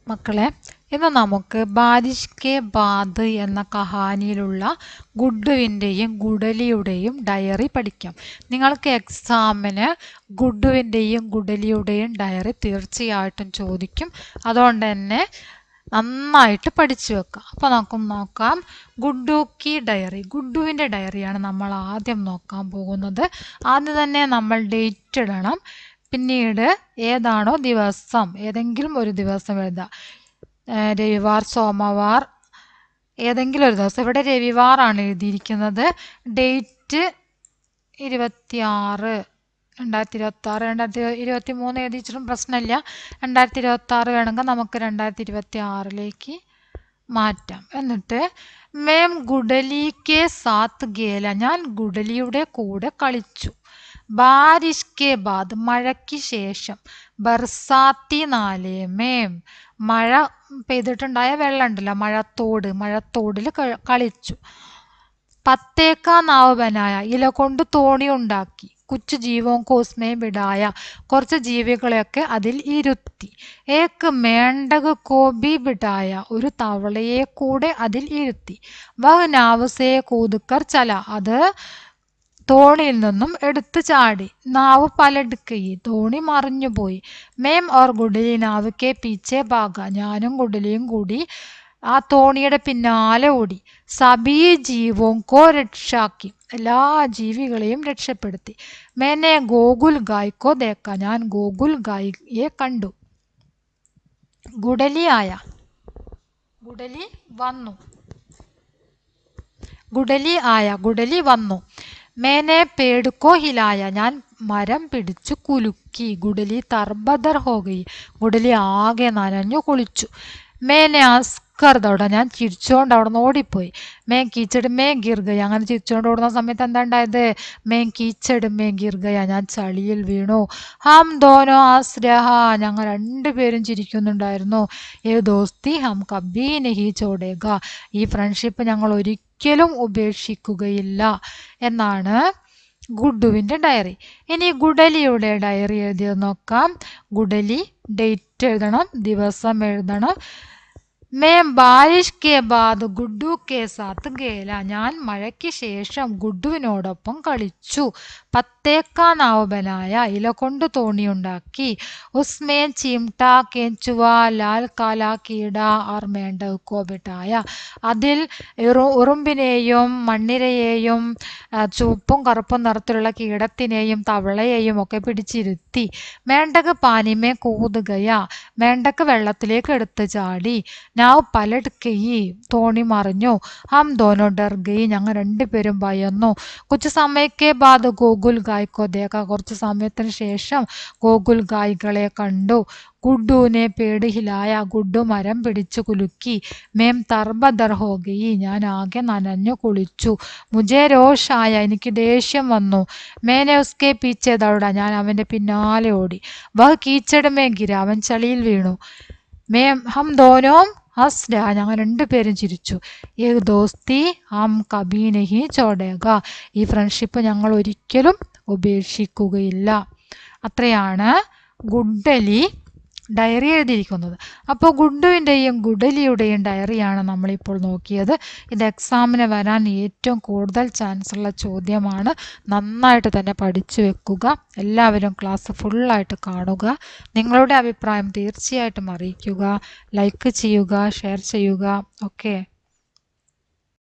മക്കളെ, ഇന്ന് നമുക്ക് ബാരിഷ് കെ ബാദ് എന്ന കഹാനിയിലുള്ള ഗുഡ്ഡുവിൻ്റെയും ഗുഡലിയുടെയും ഡയറി പഠിക്കാം. നിങ്ങൾക്ക് എക്സാമിന് ഗുഡ്ഡുവിൻ്റെയും ഗുഡലിയുടെയും ഡയറി തീർച്ചയായിട്ടും ചോദിക്കും. അതുകൊണ്ട് തന്നെ നന്നായിട്ട് പഠിച്ചു വെക്കാം. അപ്പോൾ നമുക്ക് നോക്കാം. ഗുഡ്ഡു കി ഡയറി, ഗുഡ്ഡുവിൻ്റെ ഡയറിയാണ് നമ്മൾ ആദ്യം നോക്കാൻ പോകുന്നത്. ആദ്യം തന്നെ നമ്മൾ ഡേറ്റ് ഇടണം. പിന്നീട് ഏതാണോ ദിവസം, ഏതെങ്കിലും ഒരു ദിവസം എഴുതുക. രവിവാർ, സോമവാർ, ഏതെങ്കിലും ഒരു ദിവസം. ഇവിടെ രവിവാറാണ് എഴുതിയിരിക്കുന്നത്. ഡേറ്റ് 26, 2026, 2023 എഴുതിച്ചിട്ടും പ്രശ്നമില്ല. 2026 വേണമെങ്കിൽ നമുക്ക് 2026 മാറ്റാം. എന്നിട്ട് മേം ഗുഡലി കെ സാത്ത് ഗേല, ഞാൻ ഗുഡലിയുടെ കൂടെ കളിച്ചു. ബാരിഷ് കെ ബാദ്, മഴയ്ക്ക് ശേഷം. ബർസാത്തി നാലേ മേം, മഴ പെയ്തിട്ടുണ്ടായ വെള്ളം ഉണ്ടല്ലോ, മഴത്തോടിൽ കളിച്ചു. പത്തേക്കാ നാവ് ബനായ, ഇല കൊണ്ട് തോണി ഉണ്ടാക്കി. കുച്ചു ജീവോം കോസ്മേം വിടായ, കുറച്ച് ജീവികളെയൊക്കെ അതിൽ ഇരുത്തി. ഏക്ക് മേണ്ടക് കോബി വിടായ, ഒരു തവളയെ കൂടെ അതിൽ ഇരുത്തി. വഹ് നാവുസേ കൂതുക്കർ ചല, അത് തോണിയിൽ നിന്നും എടുത്തു ചാടി. നാവ് പലടുക്കയി, തോണി മറിഞ്ഞുപോയി. മേം ഓർ ഗുഡലി നാവ് കെ പീച്ചെ ഭാഗ, ഞാനും ഗുഡലിയും കൂടി ആ തോണിയുടെ പിന്നാലെ ഓടി. സബീ ജീവോം കോ രക്ഷാക്കി, എല്ലാ ജീവികളെയും രക്ഷപ്പെടുത്തി. മേനെ ഗോകുൽ ഗായ്ക്കോ ദേക്ക, ഞാൻ ഗോകുൽ ഗായിയെ കണ്ടു. ഗുഡലി ആയ, ഗുഡലി വന്നു. മേനെ പേട് കോ ഹിലായ, ഞാൻ മരം പിടിച്ചു കുലുക്കി. ഗുഡലി തർബദർ ഹോഗയി, ഗുഡലി ആകെ നനഞ്ഞു കുളിച്ചു. മേനെ അസ്കർ ദൗഡ, ഞാൻ ചിരിച്ചോണ്ട് അവിടെ നിന്ന് ഓടിപ്പോയി. മേം കീച്ചട് മേ ഗിർഗയ, അങ്ങനെ ചിരിച്ചോണ്ട് ഓടുന്ന സമയത്ത് എന്താ ഉണ്ടായത്? മേം കീച്ചട് മേ ഗിർഗയ, ഞാൻ ചളിയിൽ വീണു. ഹം ദോനോ ആസ്രഹ, ഞങ്ങൾ രണ്ടുപേരും ചിരിക്കുന്നുണ്ടായിരുന്നു. ഏ ദോസ്തി ഹം കബീ നഹി ചോടേഗ, ഈ ഫ്രണ്ട്ഷിപ്പ് ഞങ്ങൾ ഒരിക്കലും ഉപേക്ഷിക്കുകയില്ല എന്നാണ് ഗുഡ്ഡുവിൻ്റെ ഡയറി. ഇനി ഗുഡലിയുടെ ഡയറി എഴുതിയത് നോക്കാം. ഗുഡലി ഡേറ്റ് എഴുതണം, ദിവസം എഴുതണം. മേം ബാരിഷ് കെ ബാദ് ഗുഡ്ഡു കെ സാത്ത് ഗേല, ഞാൻ മഴയ്ക്ക് ശേഷം ഗുഡ്ഡുവിനോടൊപ്പം കളിച്ചു. പത്തേക്കാ നാവ് ബനായ, ഇല കൊണ്ട് തോണിയുണ്ടാക്കി. ഉസ്മേ ചിംട്ട കേഞ്ചുവ ലാൽ കാല കീട ഓർ മേണ്ടക് കോ ബിട്ടായ, അതിൽ ഉറുമ്പിനെയും മണ്ണിരയെയും ചുവപ്പും കറുപ്പും നിറത്തിലുള്ള കീടത്തിനെയും തവളയെയും ഒക്കെ പിടിച്ചിരുത്തി. മേണ്ടക് പാനിമേ കൂതുകയ, മേണ്ടക് വെള്ളത്തിലേക്ക് എടുത്തു ചാടി. നാവ് പലടുക്കയി, തോണി മറിഞ്ഞു. ഹം ദോനോ ഡർ ഗയി, ഞങ്ങൾ രണ്ടുപേരും ഭയന്നു. കുച്ച് സമയക്കെ ബാദ് ഗോകുൽ ഗായ്ക്കോ ദേഖ, കുറച്ച് സമയത്തിന് ശേഷം ഗോകുൽ ഗായികളെ കണ്ടു. ഗുഡ്ഡുവിനെ പേട് ഹിലായ, ഗുഡ്ഡു മരം പിടിച്ചു കുലുക്കി. മേം തർബദർ ഹോഗയി, ഞാൻ ആകെ നനഞ്ഞു കുളിച്ചു. മുജേ രോഷായ, എനിക്ക് ദേഷ്യം വന്നു. മേനെ ഉസ്കെ പീച്ചെ ദൗഡ, ഞാൻ അവൻ്റെ പിന്നാലെ ഓടി. വഹ് കീച്ചട് മേ ഗിര, അവൻ ചളിയിൽ വീണു. മേം ഹം ദോനോം ഹസ്ര, ഞങ്ങൾ രണ്ടുപേരും ചിരിച്ചു. ഏ ദോസ്തി ഹം കബീ നഹി ചോടേഗ, ഈ ഫ്രണ്ട്ഷിപ്പ് ഞങ്ങൾ ഒരിക്കലും ഉപേക്ഷിക്കുകയില്ല. അത്രയാണ് ഗുഡലി ഡയറി എഴുതിയിരിക്കുന്നത്. അപ്പോൾ ഗുഡ്ഡുവിൻ്റെയും ഗുഡലിയുടെയും ഡയറിയാണ് നമ്മളിപ്പോൾ നോക്കിയത്. ഇത് എക്സാമിന് വരാൻ ഏറ്റവും കൂടുതൽ ചാൻസ് ഉള്ള ചോദ്യമാണ്. നന്നായിട്ട് തന്നെ പഠിച്ചു വെക്കുക. എല്ലാവരും ക്ലാസ് ഫുള്ളായിട്ട് കാണുക. നിങ്ങളുടെ അഭിപ്രായം തീർച്ചയായിട്ടും അറിയിക്കുക. ലൈക്ക് ചെയ്യുക, ഷെയർ ചെയ്യുക. ഓക്കെ.